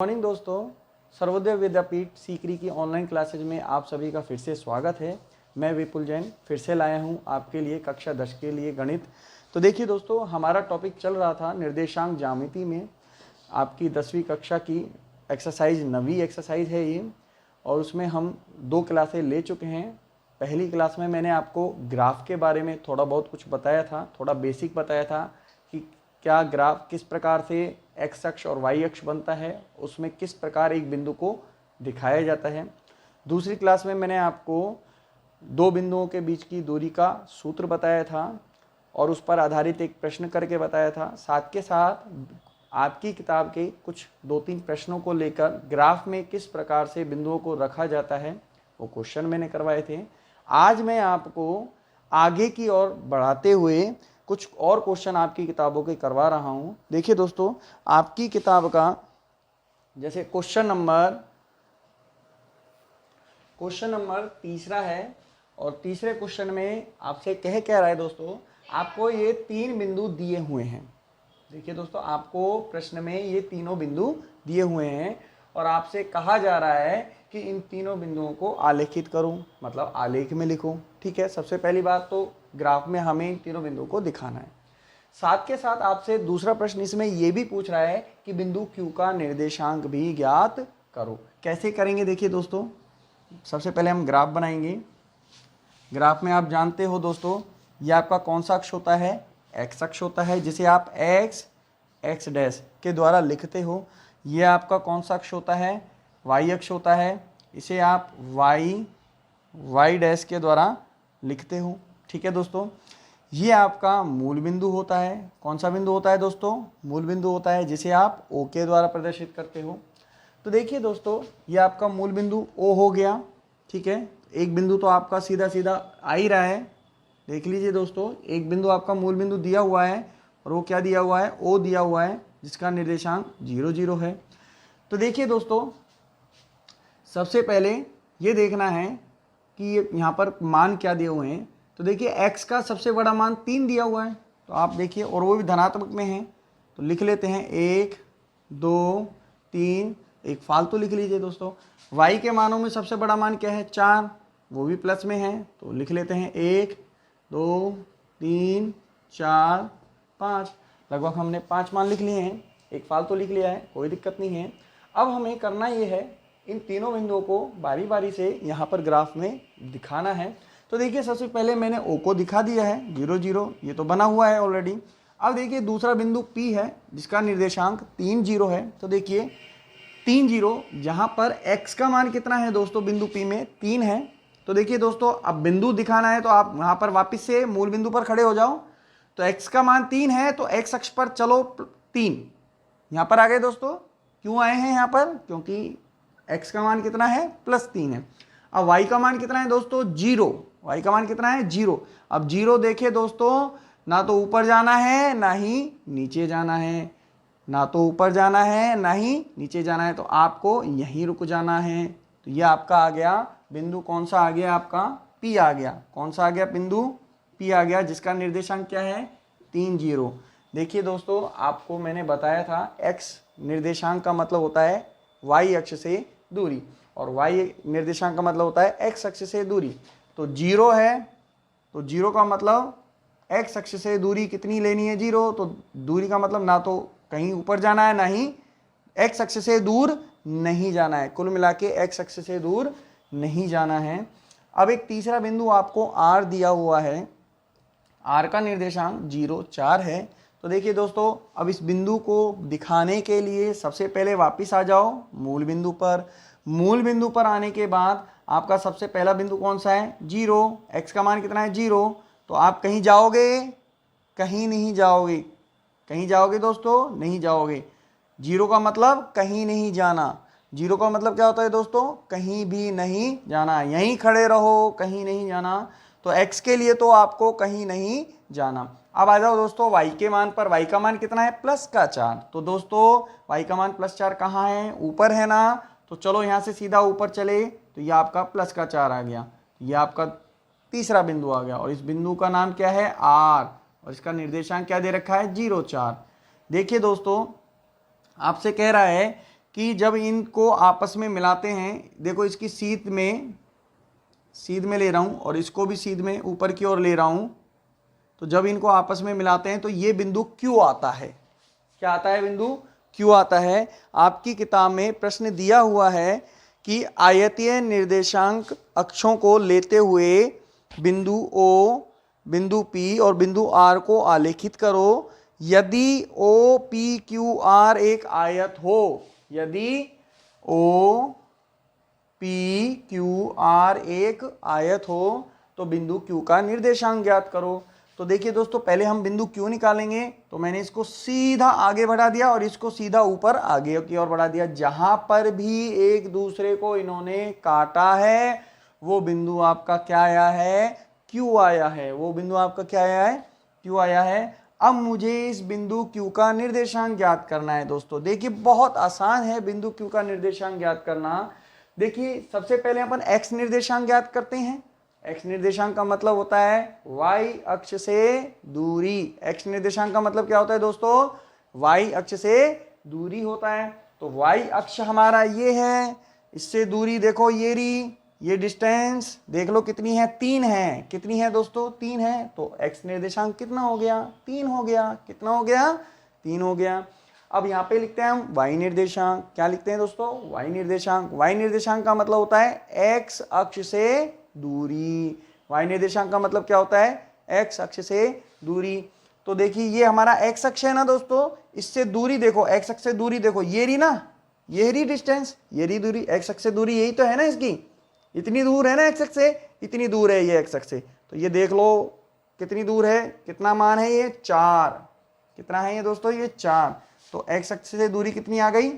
Morning दोस्तों, सर्वोदय विद्यापीठ सीकरी की online classes में आप सभी का फिर से स्वागत है। मैं विपुल जैन फिर से लाया हूं आपके लिए कक्षा 10 के लिए गणित। तो देखिए दोस्तों, हमारा टॉपिक चल रहा था निर्देशांक ज्यामिति में। आपकी 10वीं कक्षा की एक्सरसाइज 9वीं एक्सरसाइज है ये, और उसमें हम 2 क्लासें ले चुके हैं। पहली क्लास में मैंने आपको ग्राफ के बारे में थोड़ा बहुत कुछ बताया था, थोड़ा बेसिक बताया था कि क्या ग्राफ किस प्रकार से एक्स अक्ष और वाई अक्ष बनता है, उसमें किस प्रकार एक बिंदु को दिखाया जाता है। दूसरी क्लास में मैंने आपको 2 बिंदुओं के बीच की दूरी का सूत्र बताया था और उस पर आधारित एक प्रश्न करके बताया था। साथ के साथ आपकी किताब के कुछ 2-3 प्रश्नों को लेकर ग्राफ में किस प्रकार से बिंदुओं को रखा जाता है वो क्वेश्चन मैंने करवाए थे। आज मैं आपको आगे की ओर बढ़ाते हुए कुछ और क्वेश्चन आपकी किताबों के करवा रहा हूं। देखिए दोस्तों, आपकी किताब का जैसे क्वेश्चन नंबर तीसरा है, और तीसरे क्वेश्चन में आपसे कह रहा है दोस्तों, आपको ये 3 बिंदु दिए हुए हैं। देखिए दोस्तों, आपको प्रश्न में ये तीनों बिंदु दिए हुए हैं और आपसे कहा जा रहा है कि इन तीनों बिंदुओं को आलेखित करूं, मतलब आलेख में लिखूं। ठीक है, सबसे पहली बात तो ग्राफ में हमें इन तीनों बिंदुओं को दिखाना है। साथ के साथ आपसे दूसरा प्रश्न इसमें यह भी पूछ रहा है कि बिंदु Q का निर्देशांक भी ज्ञात करो। कैसे करेंगे? देखिए दोस्तों, सबसे पहले हम ग्राफ बनाएंगे। ग्राफ में आप जानते हो दोस्तों, ये आपका कौन सा अक्ष होता है? एक्स अक्ष होता है, जिसे आप एक्स डैश के द्वारा लिखते हो। ये आपका कौन सा अक्ष होता है? वाई अक्ष होता है, इसे आप वाई डैश के द्वारा लिखते हो। ठीक है दोस्तों, ये आपका मूल बिंदु होता है। कौन सा बिंदु होता है दोस्तों? मूल बिंदु होता है, जिसे आप ओ के द्वारा प्रदर्शित करते हो। तो देखिए दोस्तों, ये आपका मूल बिंदु ओ हो गया। ठीक है, एक बिंदु तो आपका सीधा सीधा आ ही रहा है। देख लीजिए दोस्तों, एक बिंदु आपका मूल बिंदु दिया हुआ है और वो क्या दिया हुआ है? ओ दिया हुआ है, जिसका निर्देशांक 0 0 है। तो देखिए दोस्तों, सबसे पहले ये देखना है कि यहाँ पर मान क्या दिए हुए हैं। तो देखिए, x का सबसे बड़ा मान 3 दिया हुआ है, तो आप देखिए, और वो भी धनात्मक में है, तो लिख लेते हैं 1 2 3, एक फालतू लिख लीजिए दोस्तों। y के मानों में सबसे बड़ा मान क्या है? 4, वो भी प्लस में है, तो लिख लेते हैं 1 2 3 4 5। लगभग हमने 5 मान लिख लिए हैं, एक फालतू लिख लिया है, कोई दिक्कत नहीं है। अब हमें करना ये है, इन तीनों बिंदुओं को बारी बारी से यहाँ पर ग्राफ में दिखाना है। तो देखिए, सबसे पहले मैंने ओ को दिखा दिया है 0 0, ये तो बना हुआ है ऑलरेडी। अब देखिए, दूसरा बिंदु P है, जिसका निर्देशांक 3 0 है। तो देखिए 3 0, जहाँ पर x का मान कितना है दोस्तों? बिंदु P में 3 है। तो देखिए दोस्तों, अब बिंदु दिखाना है तो आप यहाँ पर वापस से मूल बिंदु पर खड़े हो जाओ। तो x का मान 3 है, तो x अक्ष पर चलो 3, यहाँ पर आ गए दोस्तों। क्यों आए हैं यहाँ पर? क्योंकि x का मान कितना है? +3 है। अब y का मान कितना है दोस्तों? 0। y का मान कितना है? 0। अब 0 देखिए दोस्तों, ना तो ऊपर जाना है ना ही नीचे जाना है, ना तो ऊपर जाना है ना ही नीचे जाना है, तो आपको यहीं रुक जाना है। तो ये आपका आ गया बिंदु, कौन सा आ गया? आपका P आ गया। कौन सा आ गया? बिंदु P आ गया, जिसका निर्देशांक क्या है? 3 0। देखिए दोस्तों, आपको मैंने बताया था x निर्देशांक का मतलब होता है y अक्ष से दूरी, और y निर्देशांक का मतलब होता है x अक्ष से दूरी। तो 0 है, तो 0 का मतलब x अक्ष से दूरी कितनी लेनी है? 0। तो दूरी का मतलब ना तो कहीं ऊपर जाना है ना ही x अक्ष से दूर नहीं जाना है। कुल मिला के x अक्ष से दूर नहीं जाना है। अब एक तीसरा बिंदु आपको r दिया हुआ है, r का निर्देशांक 0 4 है। तो देखिए दोस्तों, अब इस बिंदु को दिखाने के लिए सबसे पहले वापस आ जाओ मूल बिंदु पर। मूल बिंदु पर आने के बाद आपका सबसे पहला बिंदु कौन सा है? 0। x का मान कितना है? 0। तो आप कहीं जाओगे? कहीं नहीं जाओगे। कहीं जाओगे दोस्तों? नहीं जाओगे। 0 का मतलब कहीं नहीं जाना। 0 का मतलब क्या होता है दोस्तों? कहीं भी नहीं जाना, यहीं खड़े रहो, कहीं नहीं जाना। तो x के लिए तो आपको कहीं नहीं जाना। अब आ जाओ दोस्तों y के मान पर। y का मान कितना है? +4। तो दोस्तों y का मान +4 कहाँ है? ऊपर है ना। तो चलो यहाँ से सीधा ऊपर चले, तो ये आपका +4 आ गया। ये आपका तीसरा बिंदु आ गया, और इस बिंदु का नाम क्या है? R, और इसका निर्देशांक क्या दे रखा है? 0 4। देखिए दोस्तों, आपसे कह रहा है कि जब इनको आपस में मिलाते हैं, देखो इसकी सीध में ले रहा हूँ और इसको भी सीध में ऊपर की ओर ले रहा हूँ, तो जब इनको आपस में मिलाते हैं तो ये बिंदु Q आता है। क्या आता है? बिंदु Q आता है। आपकी किताब में प्रश्न दिया हुआ है कि आयतीय निर्देशांक अक्षों को लेते हुए बिंदु O, बिंदु P और बिंदु R को आलेखित करो। यदि O P Q R एक आयत हो, यदि O P Q R एक आयत हो तो बिंदु Q का निर्देशांक ज्ञात करो। तो देखिए दोस्तों, पहले हम बिंदु Q निकालेंगे, तो मैंने इसको सीधा आगे बढ़ा दिया और इसको सीधा ऊपर आगे की ओर बढ़ा दिया। जहां पर भी एक दूसरे को इन्होंने काटा है वो बिंदु आपका क्या आया है? Q आया है। वो बिंदु आपका क्या आया है? Q आया है। अब मुझे इस बिंदु Q का निर्देशांक ज्ञात करना है दोस्तों। देखिए बहुत आसान है बिंदु Q का निर्देशांक ज्ञात करना। देखिए सबसे पहले अपन x निर्देशांक ज्ञात करते हैं। x निर्देशांक का मतलब होता है y अक्ष से दूरी। x निर्देशांक का मतलब क्या होता है दोस्तों? y अक्ष से दूरी होता है। तो y अक्ष हमारा ये है, इससे दूरी देखो ये रही, ये डिस्टेंस देख लो कितनी है? 3 है। कितनी है दोस्तों? 3 है। तो x निर्देशांक कितना हो गया? 3 हो गया। कितना हो गया? 3 हो गया। अब यहाँ पे लिखते हैं हम y निर्देशांक। क्या लिखते हैं दोस्तों? y निर्देशांक। y निर्देशांक का मतलब होता है x अक्ष से दूरी। y निर्देशांक का मतलब क्या होता है? x अक्ष से दूरी। तो देखिए ये हमारा x अक्ष है ना दोस्तों, इससे दूरी देखो, x अक्ष से दूरी देखो, ये रही ना, ये रही डिस्टेंस, ये रही दूरी। x अक्ष से दूरी यही तो है ना इसकी, इतनी दूर है ना x अक्ष से, इतनी दूर है ये x अक्ष से। तो ये देख लो कितनी दूर है, कितना मान है ये? 4। कितना है ये दोस्तों? ये 4। तो x अक्ष से दूरी कितनी आ गई?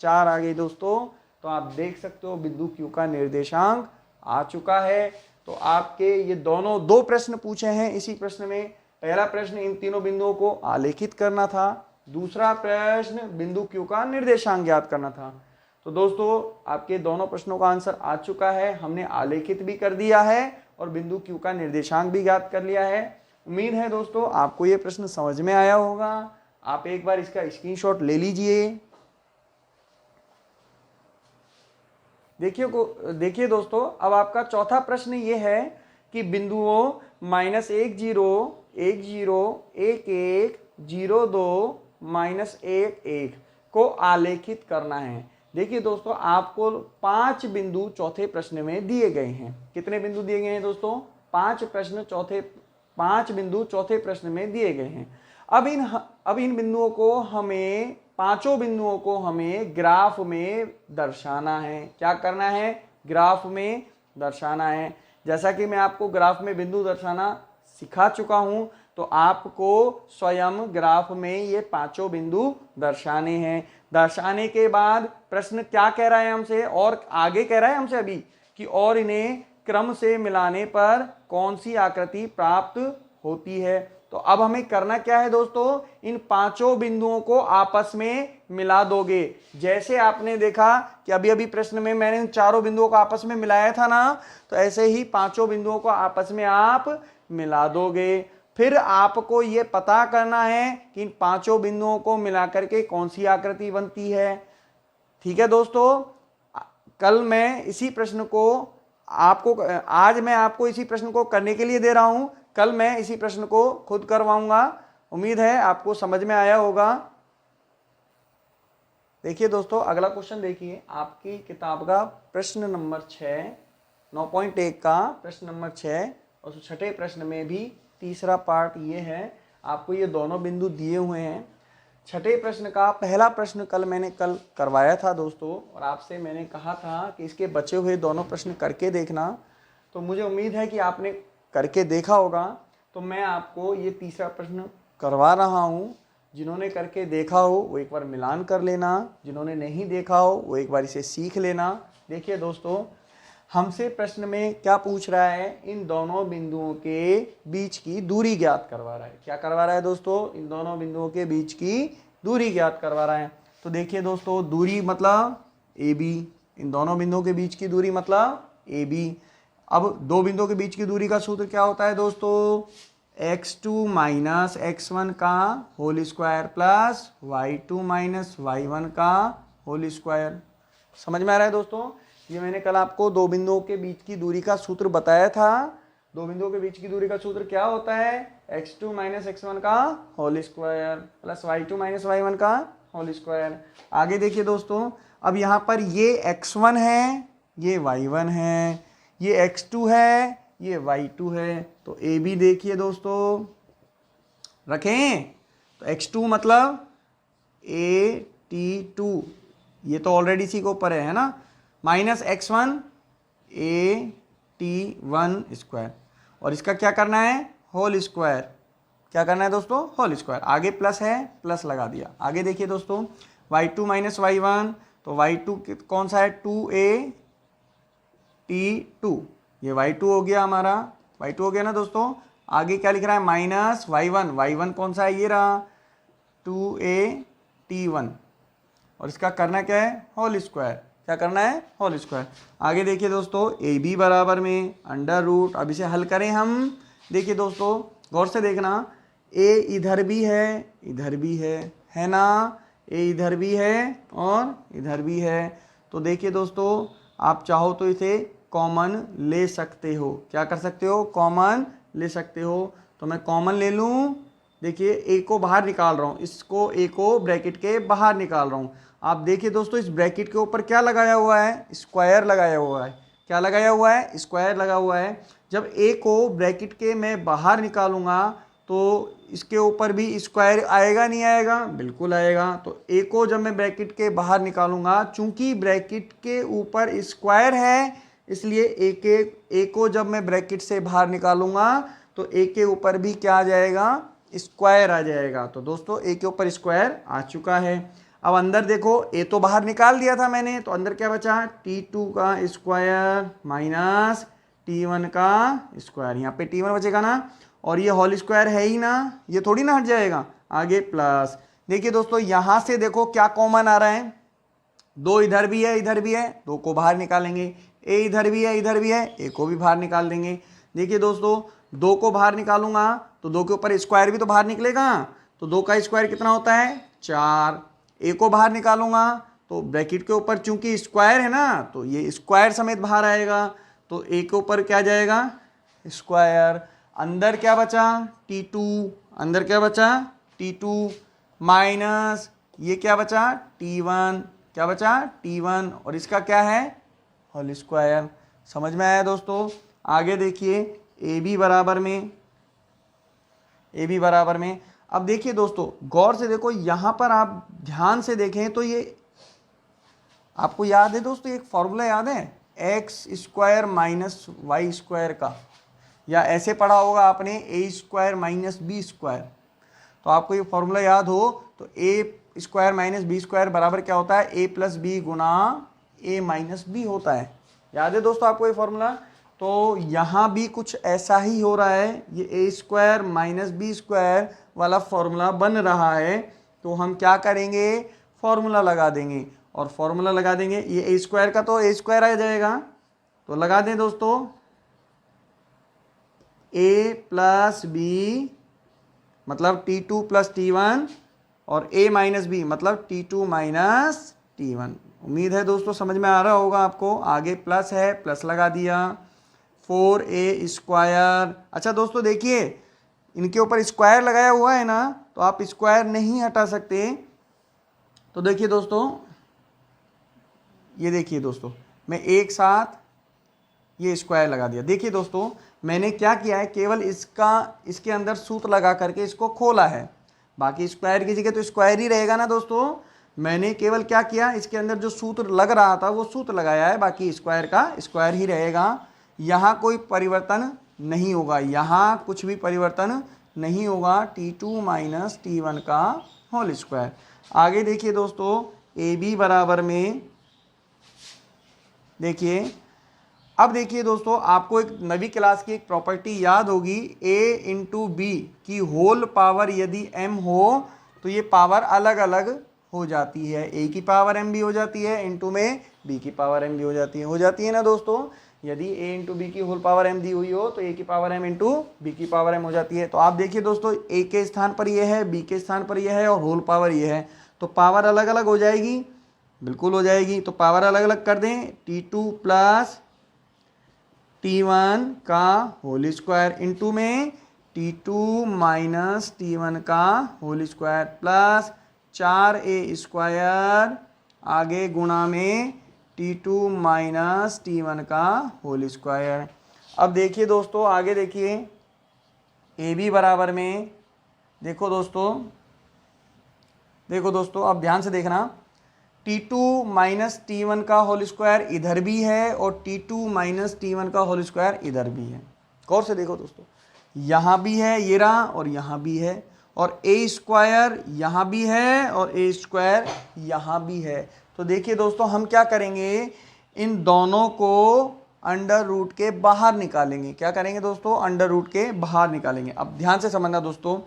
4 आ गई दोस्तों। तो आप देख सकते हो बिंदु Q का निर्देशांक आ चुका है। तो आपके ये दोनों 2 प्रश्न पूछे हैं इसी प्रश्न में। पहला प्रश्न इन तीनों बिंदुओं को आलेखित करना था, दूसरा प्रश्न बिंदु Q का निर्देशांक ज्ञात करना था। तो दोस्तों आपके दोनों प्रश्नों का आंसर आ चुका है। हमने आलेखित भी कर दिया है और बिंदु Q का निर्देशांक भी ज्ञात कर लिया है। उम्मीद है दोस्तों आपको ये प्रश्न समझ में आया होगा। आप एक बार इसका स्क्रीनशॉट ले लीजिए। देखिए दोस्तों, अब आपका चौथा प्रश्न ये है कि बिंदुओं -1 0 1 0 1 1 0 2 -1 1 को आलेखित करना है। देखिए दोस्तों, आपको 5 बिंदु चौथे प्रश्न में दिए गए हैं। कितने बिंदु दिए गए हैं दोस्तों? 5 बिंदु चौथे प्रश्न में दिए गए हैं। अब इन बिंदुओं को हमें, 5 बिंदुओं को हमें ग्राफ में दर्शाना है। क्या करना है? ग्राफ में दर्शाना है। जैसा कि मैं आपको ग्राफ में बिंदु दर्शाना सिखा चुका हूं, तो आपको स्वयं ग्राफ में ये 5 बिंदु दर्शाने हैं। दर्शाने के बाद प्रश्न क्या कह रहा है हमसे, और आगे कह रहा है हमसे अभी कि और इन्हें क्रम से मिलाने पर कौन सी आकृति प्राप्त होती है। तो अब हमें करना क्या है दोस्तों? इन 5 बिंदुओं को आपस में मिला दोगे। जैसे आपने देखा कि अभी अभी प्रश्न में मैंने इन 4 बिंदुओं को आपस में मिलाया था ना, तो ऐसे ही 5 बिंदुओं को आपस में आप मिला दोगे। फिर आपको ये पता करना है कि इन 5 बिंदुओं को मिलाकर के कौन सी आकृति बनती है। ठीक है दोस्तों, कल मैं इसी प्रश्न को आज मैं आपको इसी प्रश्न को करने के लिए दे रहा हूं, कल मैं इसी प्रश्न को खुद करवाऊंगा। उम्मीद है आपको समझ में आया होगा। देखिए दोस्तों, अगला क्वेश्चन देखिए, आपकी किताब का प्रश्न नंबर 6, 9.1 का प्रश्न नंबर 6 और छठे प्रश्न में भी तीसरा पार्ट ये है। आपको ये दोनों बिंदु दिए हुए हैं। छठे प्रश्न का पहला प्रश्न मैंने कल करवाया था दोस्तों, और आपसे मैंने कहा था कि इसके बचे हुए दोनों प्रश्न करके देखना। तो मुझे उम्मीद है कि आपने करके देखा होगा। तो मैं आपको ये तीसरा प्रश्न करवा रहा हूँ। जिन्होंने करके देखा हो वो एक बार मिलान कर लेना, जिन्होंने नहीं देखा हो वो एक बार इसे सीख लेना। देखिए दोस्तों, हमसे प्रश्न में क्या पूछ रहा है? इन दोनों बिंदुओं के बीच की दूरी ज्ञात करवा रहा है। क्या करवा रहा है दोस्तों? इन दोनों बिंदुओं के बीच की दूरी ज्ञात करवा रहा है। तो देखिए दोस्तों, दूरी मतलब AB, इन दोनों बिंदुओं के बीच की दूरी मतलब AB। अब 2 बिंदुओं के बीच की दूरी का सूत्र क्या होता है दोस्तों? x2 - x1 का whole square plus y2 - y1 का होल स्क्वायर। समझ में आ रहा है दोस्तों? ये मैंने कल आपको दो बिंदुओं के बीच की दूरी का सूत्र बताया था। दो बिंदुओं के बीच की दूरी का सूत्र क्या होता है? x2 माइनस x1 का whole square plus y2 minus y1 का होल स्क्वायर। आगे देखिए दोस्तों, अब यहाँ पर ये x1 है, ये y1 है, ये x2 है, ये y2 है। तो ए बी देखिए दोस्तों, रखें तो x2 मतलब AT2, ये तो ऑलरेडी इसी के ऊपर है ना, माइनस x1 AT1 स्क्वायर, और इसका क्या करना है? Whole square. क्या करना है दोस्तों? Whole square. आगे प्लस है, प्लस लगा दिया। आगे देखिए दोस्तों, y2 माइनस y1, तो y2 कौन सा है? 2AT2, ये y2 हो गया हमारा, y2 हो गया ना दोस्तों। आगे क्या लिख रहा है? माइनस y1, y1 कौन सा है? ये रहा 2AT1, और इसका करना क्या है? Whole square. क्या करना है? Whole square. आगे देखिए दोस्तों, ए बी बराबर में अंडर रूट, अब इसे हल करें हम। देखिए दोस्तों, गौर से देखना, ए इधर भी है, इधर भी है ना, ए इधर भी है और इधर भी है। तो देखिए दोस्तों, आप चाहो तो इसे कॉमन ले सकते हो। क्या कर सकते हो? कॉमन ले सकते हो। तो मैं कॉमन ले लूँ। देखिए, ए को बाहर निकाल रहा हूँ, इसको ए को ब्रैकेट के बाहर निकाल रहा हूँ। आप देखिए दोस्तों, इस ब्रैकेट के ऊपर क्या लगाया हुआ है? स्क्वायर लगाया हुआ है। क्या लगाया हुआ है? स्क्वायर लगा हुआ है। जब ए को ब्रैकेट के मैं बाहर निकालूंगा तो इसके ऊपर भी स्क्वायर आएगा नहीं आएगा? बिल्कुल आएगा। तो ए को जब मैं ब्रैकेट के बाहर निकालूंगा, चूंकि ब्रैकेट के ऊपर स्क्वायर है, इसलिए ए को जब मैं ब्रैकेट से बाहर निकालूंगा तो ए के ऊपर भी क्या आ जाएगा? स्क्वायर आ जाएगा। तो दोस्तों, ए के ऊपर स्क्वायर आ चुका है। अब अंदर देखो, ए तो बाहर निकाल दिया था मैंने, तो अंदर क्या बचा? T2 का स्क्वायर माइनस T1 का स्क्वायर। यहाँ पे T1 बचेगा ना, और ये होल स्क्वायर है ही ना, ये थोड़ी ना हट जाएगा। आगे प्लस। देखिए दोस्तों, यहाँ से देखो क्या कॉमन आ रहा है? दो इधर भी है, इधर भी है, दो को बाहर निकालेंगे। ए इधर भी है, इधर भी है, ए को भी बाहर निकाल देंगे। देखिए दोस्तों, दो को बाहर निकालूंगा तो दो के ऊपर स्क्वायर भी तो बाहर निकलेगा। तो दो का स्क्वायर कितना होता है? 4। ए को बाहर निकालूंगा तो ब्रैकेट के ऊपर चूंकि स्क्वायर है ना, तो ये स्क्वायर समेत बाहर आएगा। तो ए के ऊपर क्या जाएगा? स्क्वायर। अंदर क्या बचा? T2। अंदर क्या बचा? T2 माइनस ये क्या बचा? T1। क्या बचा? T1, और इसका क्या है? Whole square. समझ में आया दोस्तों? आगे देखिए, ए बी बराबर में, ए बी बराबर में, अब देखिए दोस्तों, गौर से देखो, यहां पर आप ध्यान से देखें तो ये आपको याद है दोस्तों, एक फॉर्मूला याद है? X square minus y square का, या ऐसे पढ़ा होगा आपने, a square minus b square. तो आपको ये फॉर्मूला याद हो तो a square minus b square बराबर क्या होता है? ए प्लस बी गुना ए माइनस बी होता है। याद है दोस्तों आपको ये फॉर्मूला? तो यहाँ भी कुछ ऐसा ही हो रहा है, ये ए स्क्वायर माइनस बी स्क्वायर वाला फॉर्मूला बन रहा है। तो हम क्या करेंगे? फॉर्मूला लगा देंगे, और फॉर्मूला लगा देंगे, ये ए स्क्वायर का तो ए स्क्वायर आ जाएगा, तो लगा दें दोस्तों, ए प्लस बी मतलब T2 प्लस T1, और a माइनस बी मतलब T2 माइनस T1। उम्मीद है दोस्तों समझ में आ रहा होगा आपको। आगे प्लस है, प्लस लगा दिया, 4a स्क्वायर। अच्छा दोस्तों देखिए, इनके ऊपर स्क्वायर लगाया हुआ है ना, तो आप स्क्वायर नहीं हटा सकते। तो देखिए दोस्तों, ये देखिए दोस्तों, मैं एक साथ ये स्क्वायर लगा दिया। देखिए दोस्तों, मैंने क्या किया है, केवल इसके अंदर सूत्र लगा करके इसको खोला है। बाकी स्क्वायर की जगह तो स्क्वायर ही रहेगा ना दोस्तों। मैंने केवल क्या किया, इसके अंदर जो सूत्र लग रहा था वो सूत्र लगाया है, बाकी स्क्वायर का स्क्वायर ही रहेगा। यहाँ कोई परिवर्तन नहीं होगा, यहाँ कुछ भी परिवर्तन नहीं होगा। T2 माइनस T1 का होल स्क्वायर। आगे देखिए दोस्तों, ए बी बराबर में, देखिए, अब देखिए दोस्तों, आपको एक नवी क्लास की एक प्रॉपर्टी याद होगी, a इंटू बी की होल पावर यदि m हो तो ये पावर अलग अलग हो जाती है। a की पावर m भी हो जाती है, इंटू में b की पावर m भी हो जाती है ना दोस्तों। यदि a इंटू बी की होल पावर m दी हुई हो तो a की पावर m इंटू बी की पावर m हो जाती है। तो आप देखिए दोस्तों, a के स्थान पर ये है, b के स्थान पर यह है, और होल पावर ये है, तो पावर अलग अलग हो जाएगी। बिल्कुल हो जाएगी। तो पावर अलग अलग कर दें, T2 प्लस T1 का होल स्क्वायर इंटू में T2 माइनस T1 का whole square plus 4a square आगे गुणा में T2 माइनस T1 का होल स्क्वायर। अब देखिए दोस्तों, आगे देखिए ए बी बराबर में, देखो दोस्तों अब ध्यान से देखना, T2 माइनस T1 का होल स्क्वायर इधर भी है और T2 माइनस T1 का होल स्क्वायर इधर भी है। गौर से देखो दोस्तों, यहाँ भी है ये रहा और यहाँ भी है, और ए स्क्वायर यहाँ भी है और ए स्क्वायर यहाँ भी है। तो देखिए दोस्तों, हम क्या करेंगे, इन दोनों को अंडर रूट के बाहर निकालेंगे। क्या करेंगे दोस्तों, अंडर रूट के बाहर निकालेंगे। अब ध्यान से समझना दोस्तों,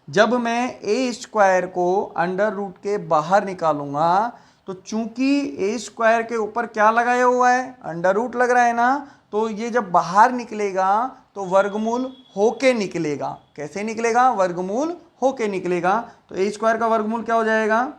जब मैं ए स्क्वायर को अंडर रूट के बाहर निकालूंगा तो चूंकि ए स्क्वायर के ऊपर क्या लगाया हुआ है, अंडर रूट लग रहा है ना, तो ये जब बाहर निकलेगा तो वर्गमूल होके निकलेगा। कैसे निकलेगा, वर्गमूल होके निकलेगा। तो ए स्क्वायर का वर्गमूल क्या हो जाएगा,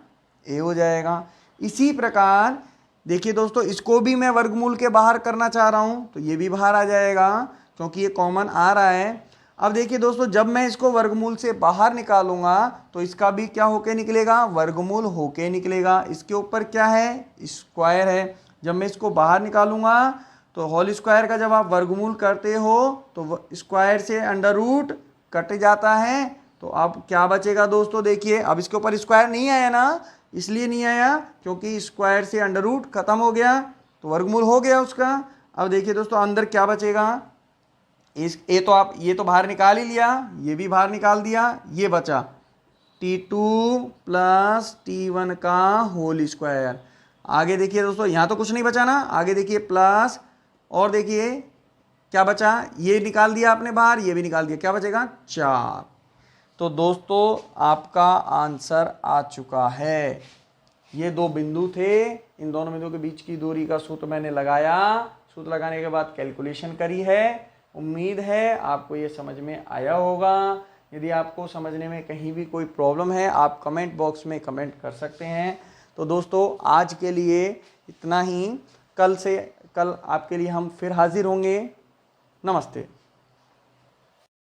ए हो जाएगा। इसी प्रकार देखिए दोस्तों, इसको भी मैं वर्गमूल के बाहर करना चाह रहा हूं तो ये भी बाहर आ जाएगा क्योंकि ये कॉमन आ रहा है। अब देखिए दोस्तों, जब मैं इसको वर्गमूल से बाहर निकालूंगा तो इसका भी क्या होके निकलेगा, वर्गमूल होके निकलेगा। इसके ऊपर क्या है, स्क्वायर है। जब मैं इसको बाहर निकालूंगा तो होल स्क्वायर का जब आप वर्गमूल करते हो तो स्क्वायर से अंडर रूट कट जाता है। तो अब क्या बचेगा दोस्तों, देखिए अब इसके ऊपर स्क्वायर नहीं आया ना, इसलिए नहीं आया क्योंकि स्क्वायर से अंडर रूट खत्म हो गया तो वर्गमूल हो गया उसका। अब देखिए दोस्तों, अंदर क्या बचेगा, ये तो बाहर निकाल ही लिया, ये भी बाहर निकाल दिया, ये बचा T2 प्लस T1 का होल स्क्वायर। आगे देखिए दोस्तों, यहाँ तो कुछ नहीं बचा ना, आगे देखिए प्लस, और देखिए क्या बचा, ये निकाल दिया आपने बाहर, ये भी निकाल दिया, क्या बचेगा 4। तो दोस्तों आपका आंसर आ चुका है। ये दो बिंदु थे, इन दोनों बिंदुओं के बीच की दूरी का सूत्र मैंने लगाया, सूत्र लगाने के बाद कैलकुलेशन करी है। उम्मीद है आपको ये समझ में आया होगा। यदि आपको समझने में कहीं भी कोई प्रॉब्लम है आप कमेंट बॉक्स में कमेंट कर सकते हैं। तो दोस्तों आज के लिए इतना ही, कल आपके लिए हम फिर हाजिर होंगे। नमस्ते।